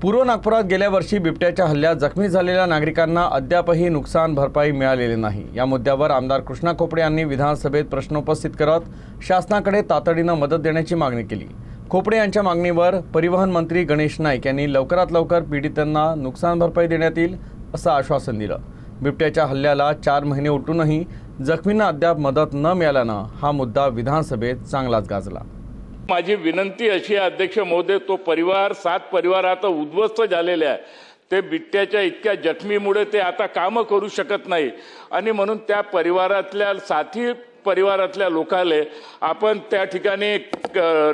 पूर्व नागपुरात गेल्या वर्षी बिबट्याच्या हल्ल्यात जखमी झालेल्या नागरिकांना अद्यापही नुकसान भरपाई मिळालेली नाही। या मुद्द्यावर आमदार कृष्णा खोपडे यांनी विधानसभेत प्रश्न उपस्थित करत शासनाकडे तातडीने मदत देण्याची मागणी केली। खोपडे यांच्या मागणीवर परिवहन मंत्री गणेश नाईक यांनी लवकरात लवकर पीडितांना नुकसान भरपाई देण्यात येईल असं आश्वासन दिलं। बिबट्याच्या हल्ल्याला 4 महिने उलटूनही जखमींना अद्याप मदत न मिळाल्याने हा मुद्दा विधानसभेत चांगलाच गाजला। माझी विनंती अशी आहे अध्यक्ष महोदय, तो परिवार 7 परिवार आता उद्ध्वस्त झालेले आहे। ते बिबट्याच्या इतक्या जखमीमुळे ते आता काम करू शकत नाही आणि म्हणून त्या परिवारातल्या साथी परिवारातल्या लोकांना आपण त्या ठिकाणी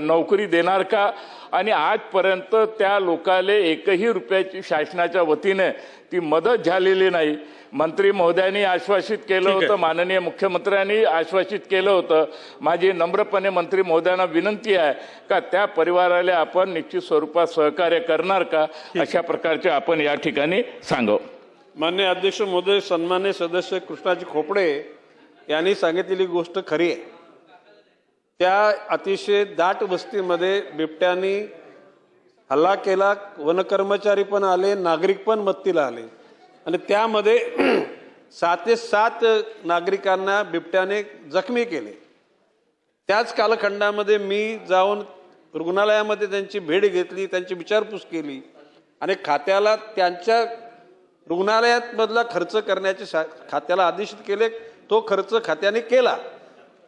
नोकरी देणार का? आणि आजपर्यंत त्या लोकांना एकही रुपयाची शासनाच्या वतीने ती मदत झालेली नाही। मंत्री महोदयांनी आश्वासित केलं होतं, माननीय मुख्यमंत्र्यांनी आश्वासित केलं होतं। माझी नम्रपणे मंत्री महोदयांना विनंती आहे का त्या परिवाराला आपण निश्चित स्वरूपात सहकार्य करणार का, अशा प्रकारचे आपण या ठिकाणी सांगू। माननीय अध्यक्ष महोदय, सन्मान्य सदस्य कृष्णाजी खोपडे यांनी सांगितलेली गोष्ट खरी आहे। त्या अतिशय दाट वस्तीमध्ये बिबट्याने हल्ला केला, वनकर्मचारी पण आले, नागरिक पण मदतीला आले आणि त्यामध्ये 7 ते 7 नागरिकांना बिबट्याने जखमी केले। त्याच कालखंडामध्ये मी जाऊन रुग्णालयामध्ये त्यांची भेट घेतली, त्यांची विचारपूस केली आणि खात्याला त्यांच्या रुग्णालयात मधला खर्च करण्याचे खात्याला आदेशित केले। तो खर्च खात्याने केला।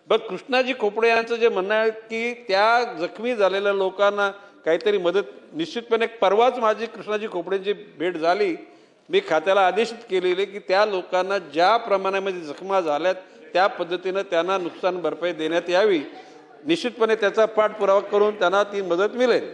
बघ, कृष्णाजी खोपडे यांचं जे म्हणणं आहे की त्या जखमी झालेल्या लोकांना काहीतरी मदत, निश्चितपणे परवाच माझी कृष्णाजी खोपडेंची भेट झाली। मी खात्याला आदेशित केलेले की त्या लोकांना ज्या प्रमाणामध्ये जखमा झाल्यात त्या पद्धतीने त्यांना नुकसान भरपाई देण्यात यावी। निश्चितपणे त्याचा पाठपुरावा करून त्यांना ती मदत मिळेल।